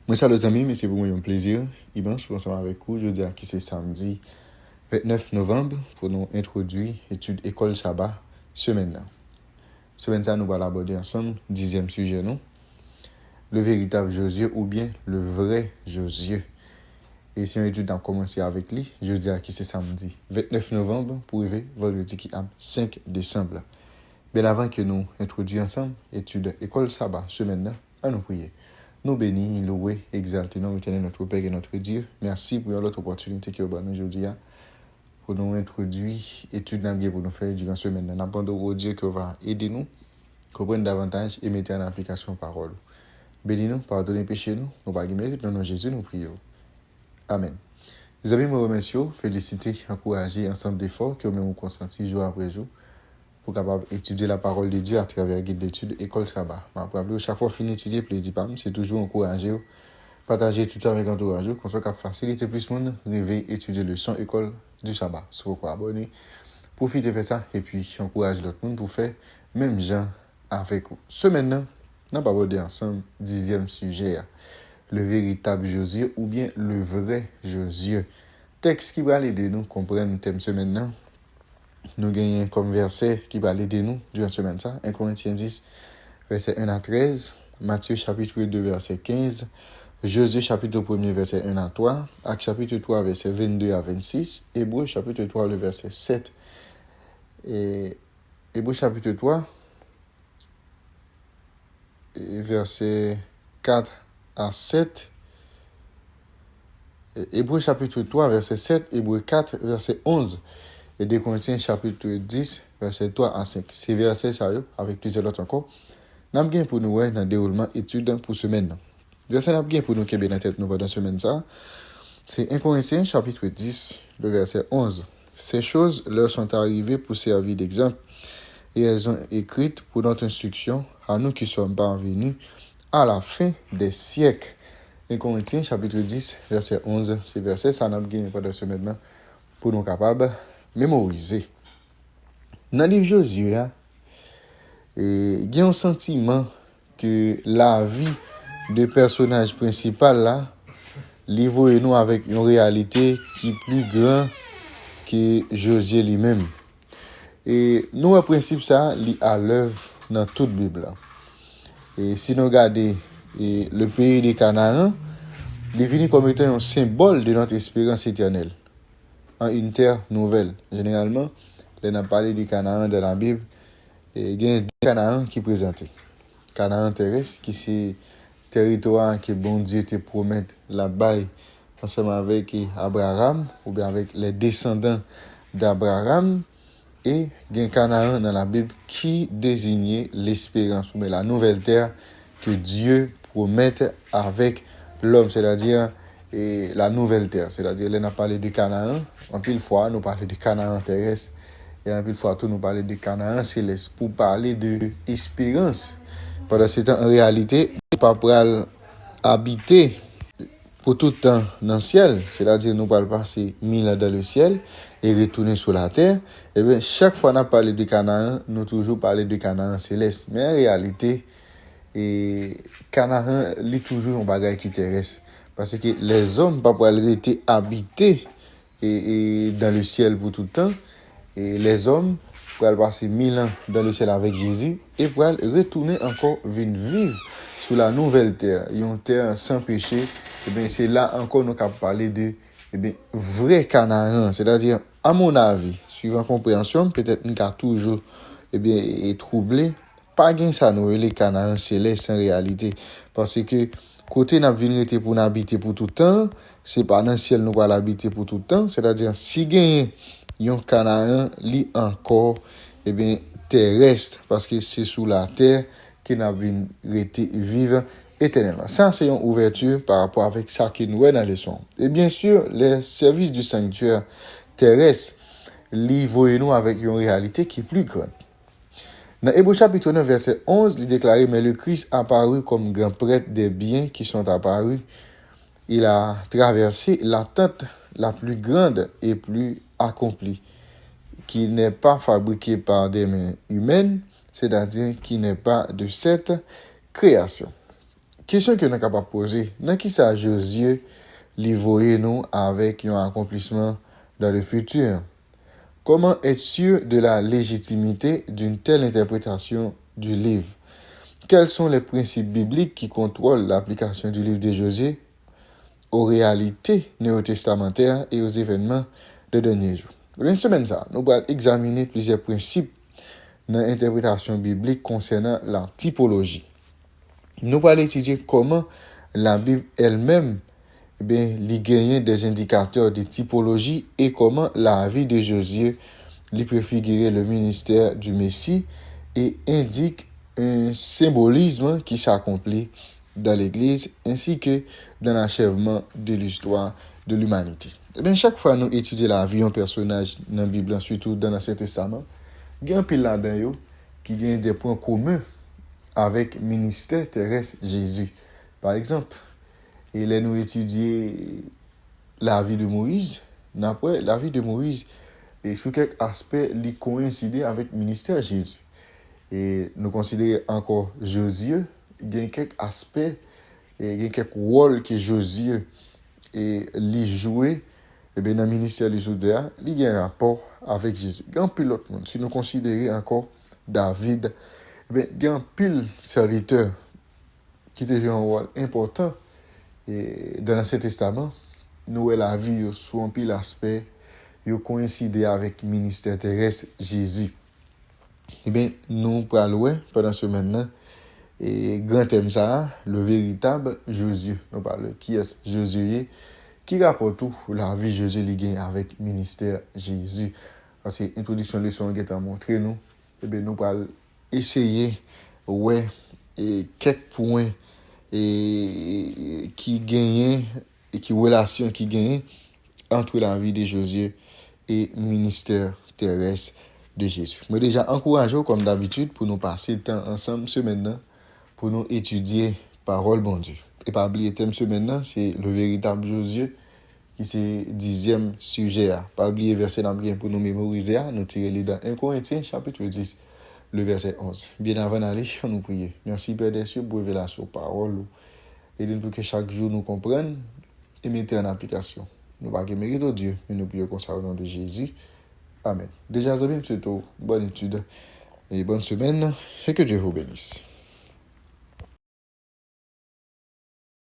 Moi, ça, les amis, mais c'est pour moi un plaisir immense pour ensemble avec vous. Je veux dire que c'est samedi 29 novembre pour nous introduire l'étude École Sabbat semaine-là. Semaine-là, nous allons aborder ensemble 10e sujet, non? Le véritable Josué ou bien le vrai Josué. Et si on étude a commencé avec lui, je veux dire que c'est samedi 29 novembre pour arriver vendredi qui est 5 décembre. Bien avant que nous introduisions ensemble l'étude École Sabbat semaine-là, à nous prier. Nous bénis, louer, exalter, nous retenir notre Père et notre Dieu. Merci pour l'autre opportunité que vous avez aujourd'hui pour nous introduire l'étude pour nous faire durant la semaine. Nous demandons au Dieu qui va aider nous, comprendre davantage et mettre en application la parole. Bénis-nous, pardonnez les péchés, nous pas mérite, dans le nom de Jésus, nous prions. Amen. Les amis, me remercie, féliciter, encourager ensemble d'efforts que nous consenti jour après jour pour capable étudier la parole de Dieu à travers le guide d'études École Sabbat. Je chaque fois fini d'étudier, plaisir pas, c'est toujours encourager, partager tout ça avec l'entourage, comme ça, faciliter plus le monde, rêver, étudier le son École du Sabbat. Si vous abonner, profitez de faire ça et puis encourage l'autre monde pour faire même gens avec vous. Ce maintenant, nous allons aborder ensemble 10e sujet, le véritable Josué ou bien le vrai Josué. Texte qui va aider nous comprendre le thème ce maintenant. Nous gagnons comme verset qui va aider nous durant ce semaine ça. 1 Corinthiens 10, verset 1 à 13. Matthieu chapitre 2, verset 15. Josué chapitre 1, verset 1 à 3. Actes chapitre 3, verset 22 à 26. Hébreux chapitre 3, le verset 7. Et Hébreux chapitre 3, verset 4 à 7. Hébreux chapitre 3, verset 7. Hébreux 4, verset 11. Et 2 Corinthiens chapitre 10, verset 3 à 5. Ces versets, sérieux, avec plusieurs autres encore, nous avons pour nous dans le déroulement étude pour semaine. Verset nous avons pour nous qui est dans la tête nous pendant semaine ça. C'est 1 Corinthiens chapitre 10, le verset 11. Ces choses leur sont arrivées pour servir d'exemple et elles ont écrites pour notre instruction à nous qui sommes parvenus à la fin des siècles. 1 Corinthiens chapitre 10, verset 11. Ces versets, ça nous avons pendant semaine pour nous capables mémoriser. Dans le livre Josué, il y a un sentiment que la vie de personnage principal là, livre nous avec une réalité qui est plus grande que Josué lui-même. Et nous, en principe, ça, est à l'œuvre dans toute la Bible. Et si nous regardons le pays des Canaan, il est venu comme étant un symbole de notre espérance éternelle. En une terre nouvelle. Généralement, on a parlé du Canaan dans la Bible, et il y a deux Canaan qui présentent. Canaan terrestre, qui c'est territoire que bon Dieu te promet là-bas, ensemble avec Abraham, ou bien avec les descendants d'Abraham, et il y a un Canaan dans la Bible qui désignait l'espérance, ou bien la nouvelle terre que Dieu promet avec l'homme, c'est-à-dire et la nouvelle terre, c'est-à-dire, on a parlé du Canaan, en pile fois, nous parlons du Canaan terrestre, et en pile fois, tout nous parlons du Canaan céleste, pour parler de espérance. Pendant ce temps, en réalité, nous ne pouvons pas habiter pour tout le temps dans le ciel, c'est-à-dire, nous ne pouvons pas passer 1000 ans dans le ciel et retourner sur la terre. Et bien, chaque fois qu'on a parlé du Canaan, nous toujours parlé du Canaan céleste. Mais en réalité, Canaan, il est toujours un bagage qui terrestre. Parce que les hommes ne peuvent pas rester habités et dans le ciel pour tout le temps. Et les hommes peuvent passer 1000 ans dans le ciel avec Jésus et peuvent retourner encore vivre sur la nouvelle terre. Une terre sans péché. Et bien, c'est là encore nous avons parlé de vrai Canaan. C'est-à-dire, à mon avis, suivant compréhension, peut-être nous avons toujours troublé. Pas gain ça nous les Canaan céleste en réalité. Parce que côté n'a venir pour n'habiter pour tout le temps, c'est pas dans le ciel nous va l'habiter pour tout le temps, c'est-à-dire si gagne yon Canaan li encore terrestre parce que c'est sous la terre qui n'a venir vivre éternellement. Ça c'est une ouverture par rapport avec ça qui nous est dans les leçon. Et bien sûr, les services du sanctuaire terrestre livrent nous avec une réalité qui est plus grande. Dans Hébreux chapitre 9, verset 11, il déclare, mais le Christ apparu comme grand prêtre des biens qui sont apparus. Il a traversé l'attente la plus grande et plus accomplie, qui n'est pas fabriquée par des mains humaines, c'est-à-dire qui n'est pas de cette création. question que nous sommes capables de poser, dans qui ça Josué lui voyait nous avec un accomplissement dans le futur? Comment être sûr de la légitimité d'une telle interprétation du livre? Quels sont les principes bibliques qui contrôlent l'application du livre de Josué aux réalités néo-testamentaires et aux événements de derniers jours? Dans une semaine, nous allons examiner plusieurs principes dans l'interprétation biblique concernant la typologie. Nous allons étudier comment la Bible elle-même lui gagne des indicateurs de typologie et comment la vie de Josué lui préfigurait le ministère du Messie et indique un symbolisme qui s'accomplit dans l'Église ainsi que dans l'achèvement de l'histoire de l'humanité. Chaque fois nous étudions la vie d'un personnage dans la Bible, surtout dans l'Ancien Testament, il y a un pile là-dedans qui a des points communs avec le ministère terrestre Jésus. Par exemple, et là nous étudions la vie de Moïse. Après, la vie de Moïse, et sous quelques aspects, il coïncide avec le ministère Jésus. Et nous considérons encore Josué, il y a quelques aspects, et il y a quelques rôles que Josué joué dans le ministère de Judée, il y a un rapport avec Jésus. Il y a un pile autre monde. Si nous considérons encore David, il y a un pile serviteur qui a joué un rôle important dans l'Ancien Testament. Nous la vie sous un pile aspect, il coïncide avec le ministère terrestre Jésus. Nous parlons pendant ce maintenant et grand thème ça, le véritable Josué. Nous parlons qui est Josué, qui rapporte tout la vie Josué liée avec le ministère Jésus. Parce que l'introduction de leçon qui a montré nous, nous allons essayer et quelques points qui gagnent et qui relation qui gagnent entre la vie de Josué et le ministère terrestre de Jésus. Mais déjà, encourageons comme d'habitude pour nous passer le temps ensemble ce maintenant pour nous étudier parole bon Dieu. Et pas oublier thème ce maintenant, c'est le véritable Josué qui c'est 10e sujet. Pas oublier verset d'emblée pour nous mémoriser, nous tirer les dans 1 Corinthiens chapitre 10, le verset 11. Bien avant d'aller, on nous prie. Merci Père des cieux pour révélation parole et pour que chaque jour nous comprenne et mettre en application. Nous ne pouvons pas mériter Dieu, mais nous prions comme ça au nom de Jésus. Amen. Déjà, bonne étude et bonne semaine et que Dieu vous bénisse.